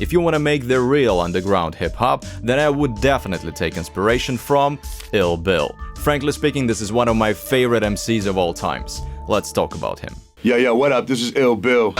If you want to make the real underground hip-hop, then I would definitely take inspiration from Ill Bill. Frankly speaking, this is one of my favorite MCs of all times. Let's talk about him. Yo, what up? This is Ill Bill.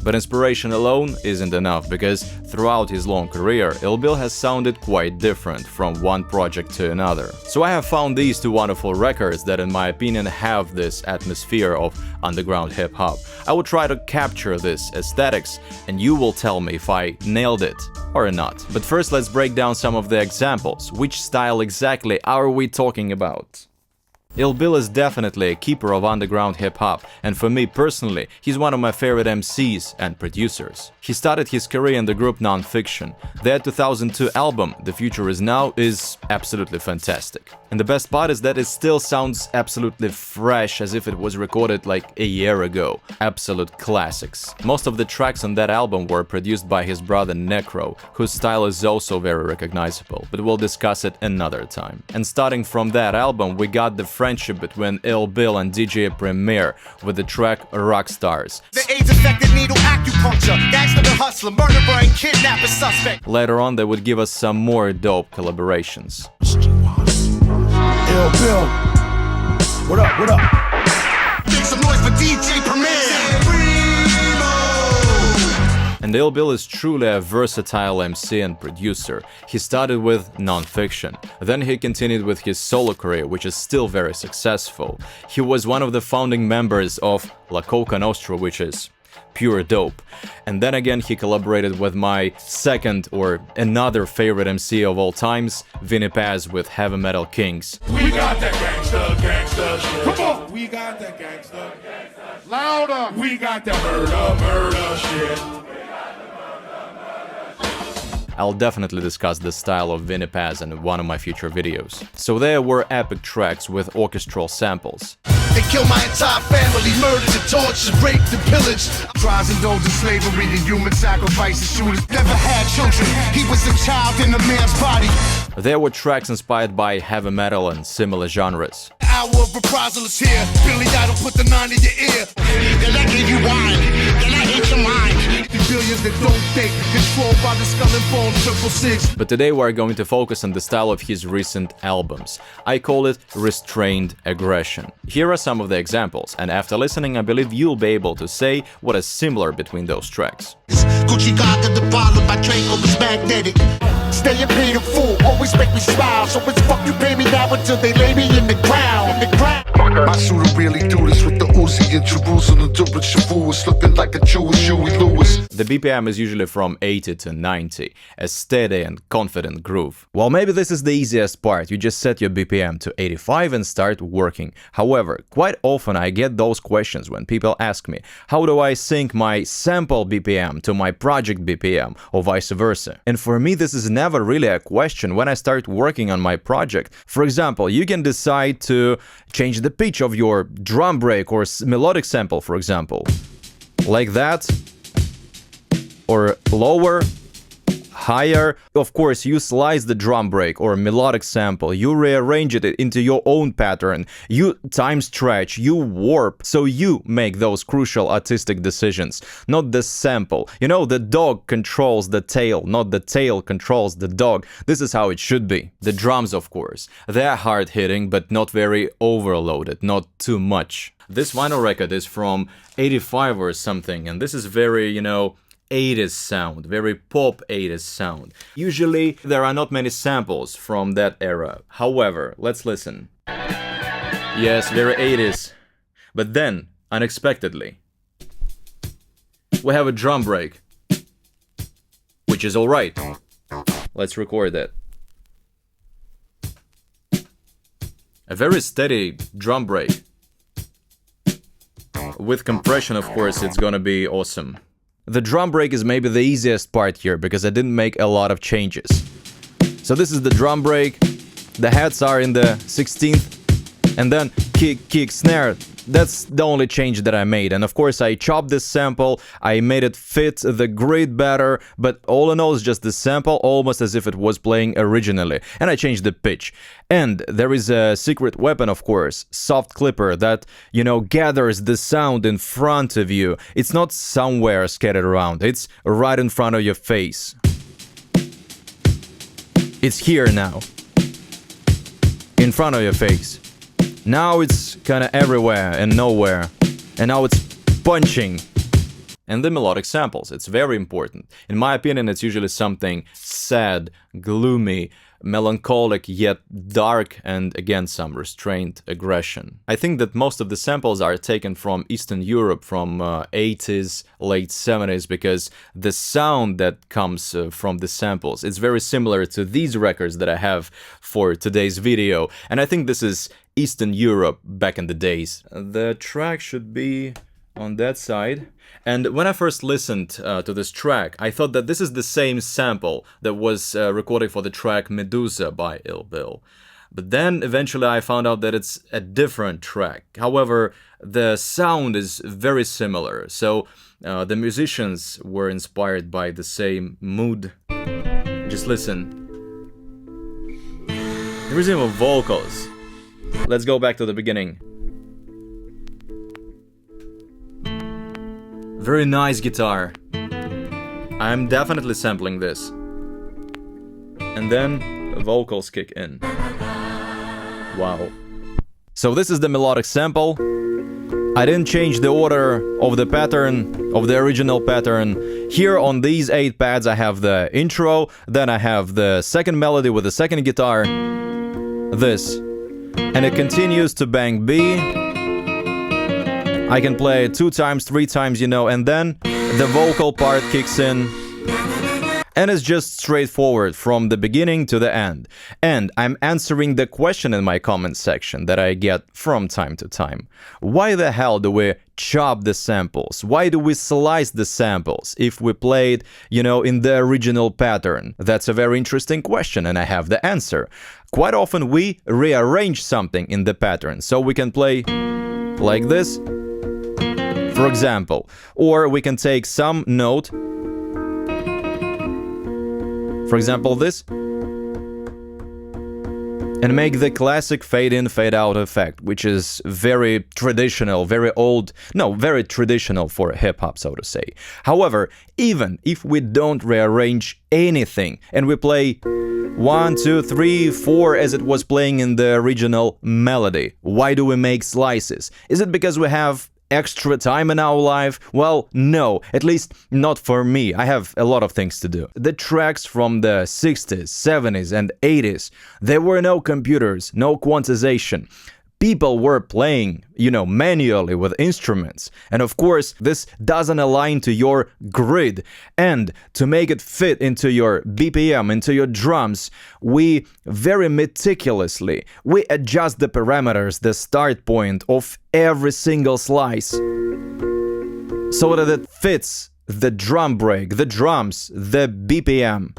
But inspiration alone isn't enough, because throughout his long career, Ill Bill has sounded quite different from one project to another. So I have found these two wonderful records that, in my opinion, have this atmosphere of underground hip-hop. I will try to capture this aesthetics, and you will tell me if I nailed it or not. But first, let's break down some of the examples. Which style exactly are we talking about? Ill Bill is definitely a keeper of underground hip-hop, and for me personally, he's one of my favorite MCs and producers. He started his career in the group Non-Fiction. Their 2002 album, The Future Is Now, is absolutely fantastic. And the best part is that it still sounds absolutely fresh, as if it was recorded like a year ago. Absolute classics. Most of the tracks on that album were produced by his brother Necro, whose style is also very recognizable, but we'll discuss it another time. And starting from that album, we got the friendship between Ill Bill and DJ Premier with the track Rockstars. The AIDS-affected needle acupuncture, gangster the hustler, murderer and kidnapper suspect. Later on, they would give us some more dope collaborations. Ill Bill. What up? What up? Make some noise for DJ Premier. And Ill Bill is truly a versatile MC and producer. He started with Non-Fiction, then he continued with his solo career, which is still very successful. He was one of the founding members of La Coca Nostra, which is pure dope. And then again, he collaborated with my second or another favorite MC of all times, Vinny Paz, with Heavy Metal Kings. We got that gangsta shit. Come on. We got that gangsta. Louder. We got that murder shit. I'll definitely discuss the style of Vinny Paz in one of my future videos. So there were epic tracks with orchestral samples. They killed my entire family, murdered and tortured, raped and pillaged. Trials indulged in slavery and human sacrifices. Shooters never had children. He was a child in a man's body. There were tracks inspired by heavy metal and similar genres. Hour of reprisal is here. Billy Idol put the 9 in your ear. Then I give you wine. Then I hit your mind. The billions that don't think, controlled by the skull and bone 666. But today we're going to focus on the style of his recent albums. I call it restrained aggression. Here are some of the examples, and after listening, I believe you'll be able to say what is similar between those tracks. Gucci Gaga, the bottle by Draco is magnetic. Stay and pay the fool, always make me smile. So it's fuck you pay me now until they lay me in the ground. My shooter really do this with the Uzi in Jerusalem. Doing Shavu, it's looking like a Jewish Huey Lewis. The BPM is usually from 80 to 90, a steady and confident groove. Well, maybe this is the easiest part. You just set your BPM to 85 and start working. However, quite often I get those questions when people ask me, how do I sync my sample BPM to my project BPM, or vice versa? And for me, this is never really a question when I start working on my project. For example, you can decide to change the pitch of your drum break or melodic sample, for example, like that, or lower, higher. Of course, you slice the drum break or melodic sample, you rearrange it into your own pattern, you time stretch, you warp, so you make those crucial artistic decisions, not the sample. You know, the dog controls the tail, not the tail controls the dog. This is how it should be. The drums, of course, they're hard-hitting, but not very overloaded, not too much. This vinyl record is from 85 or something, and this is very, 80s sound, very pop 80s sound. Usually there are not many samples from that era. However, let's listen. Yes, very 80s. But then, unexpectedly, we have a drum break, which is alright. Let's record that. A very steady drum break. With compression, of course, it's gonna be awesome. The drum break is maybe the easiest part here, because I didn't make a lot of changes. So this is the drum break, the heads are in the 16th, and then kick, snare. That's the only change that I made. And of course, I chopped this sample, I made it fit the grid better, but all in all, it's just the sample, almost as if it was playing originally. And I changed the pitch. And there is a secret weapon, of course, soft clipper, that, you know, gathers the sound in front of you. It's not somewhere scattered around, it's right in front of your face. It's here now, in front of your face. Now it's kind of everywhere and nowhere, and now it's punching. And the melodic samples, it's very important. In my opinion, it's usually something sad, gloomy, melancholic, yet dark, and again some restrained aggression. I think that most of the samples are taken from Eastern Europe, from 80s, late 70s, because the sound that comes from the samples, it's very similar to these records that I have for today's video, and I think this is Eastern Europe back in the days. The track should be on that side. And when I first listened to this track, I thought that this is the same sample that was recorded for the track Medusa by Ill Bill. But then eventually I found out that it's a different track. However, the sound is very similar, so the musicians were inspired by the same mood. Just listen. There is even vocals. Let's go back to the beginning. Very nice guitar. I'm definitely sampling this. And then the vocals kick in. Wow. So this is the melodic sample. I didn't change the order of the pattern, of the original pattern. Here on these 8 pads I have the intro, then I have the second melody with the second guitar. This. And it continues to bang B. I can play it 2 times, 3 times, you know, and then the vocal part kicks in. And it's just straightforward from the beginning to the end. And I'm answering the question in my comment section that I get from time to time. Why the hell do we chop the samples? Why do we slice the samples if we play it, you know, in the original pattern? That's a very interesting question, and I have the answer. Quite often we rearrange something in the pattern, so we can play like this, for example. Or we can take some note, for example this, and make the classic fade-in, fade-out effect, which is very traditional, very old, no, very traditional for hip-hop, so to say. However, even if we don't rearrange anything, and we play 1, 2, 3, 4 as it was playing in the original melody, why do we make slices? Is it because we have extra time in our life? Well, no, at least not for me. I have a lot of things to do. The tracks from the 60s, 70s and 80s, there were no computers, no quantization. People were playing, you know, manually with instruments. And of course, this doesn't align to your grid. And to make it fit into your BPM, into your drums, we very meticulously, we adjust the parameters, the start point of every single slice, so that it fits the drum break, the drums, the BPM.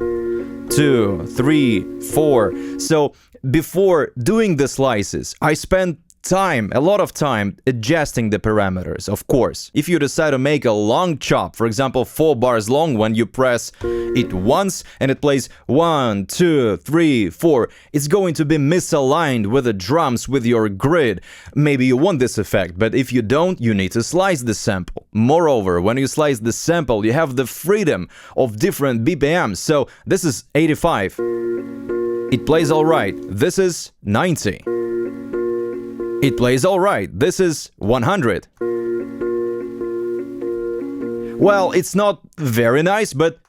2, 3, 4. So before doing the slices, I spent time, a lot of time, adjusting the parameters, of course. If you decide to make a long chop, for example 4 bars long, when you press it once and it plays 1, 2, 3, 4, it's going to be misaligned with the drums, with your grid. Maybe you want this effect, but if you don't, you need to slice the sample. Moreover, when you slice the sample, you have the freedom of different BPMs. So this is 85. It plays alright. This is 90. It plays alright. This is 100. Well, it's not very nice, but...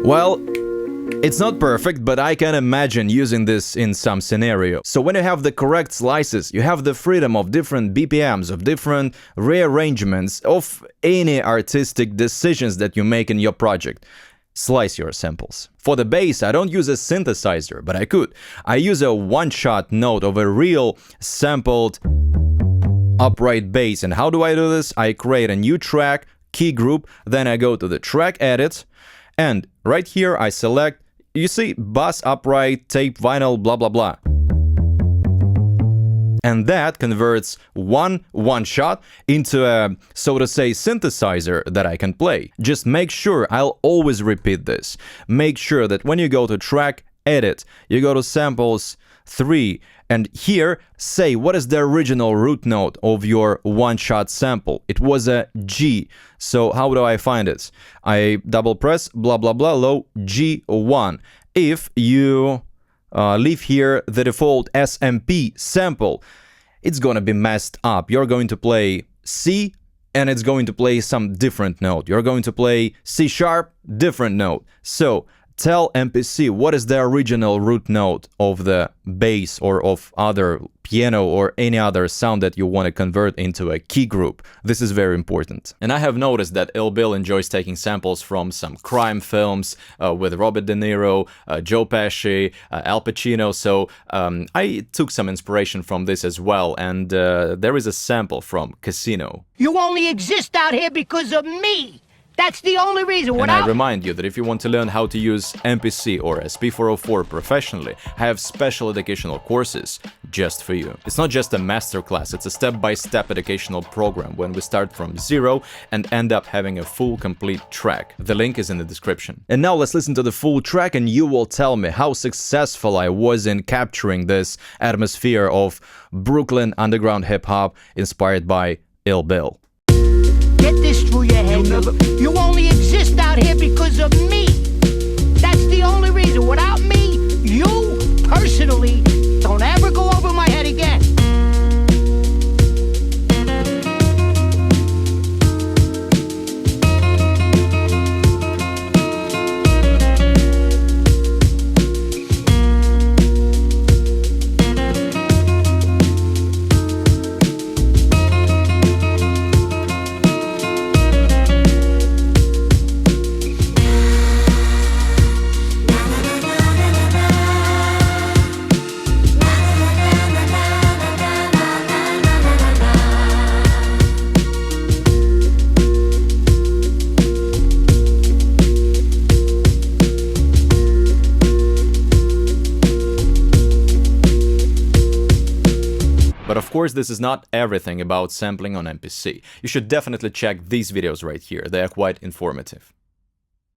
well, it's not perfect, but I can imagine using this in some scenario. So when you have the correct slices, you have the freedom of different BPMs, of different rearrangements, of any artistic decisions that you make in your project. Slice your samples. For the bass, I don't use a synthesizer, but I could. I use a one-shot note of a real sampled upright bass. And how do I do this? I create a new track, key group, then I go to the track edit, and right here I select, you see, bass upright, tape, vinyl, blah blah blah. and that converts one shot into a, so to say, synthesizer that I can play. Just make sure, I'll always repeat this, make sure that when you go to track, edit, you go to samples 3, and here say what is the original root note of your one-shot sample. It was a G. So how do I find it? I double press blah blah blah low G1. If you leave here the default SMP sample, it's gonna be messed up. You're going to play C and it's going to play some different note. You're going to play C sharp, different note. So tell MPC what is the original root note of the bass or of other piano or any other sound that you want to convert into a key group. This is very important. And I have noticed that Ill Bill enjoys taking samples from some crime films with Robert De Niro, Joe Pesci, Al Pacino. So I took some inspiration from this as well. And there is a sample from Casino. You only exist out here because of me. That's the only reason. And I remind you that if you want to learn how to use MPC or SP404 professionally, I have special educational courses just for you. It's not just a masterclass, it's a step-by-step educational program when we start from zero and end up having a full complete track. The link is in the description. And now let's listen to the full track and you will tell me how successful I was in capturing this atmosphere of Brooklyn underground hip-hop inspired by Ill Bill. Get this through your head. You only exist out here because of me. That's the only reason. Without me, you personally don't ever go over my head again. But of course, this is not everything about sampling on MPC. You should definitely check these videos right here, they are quite informative.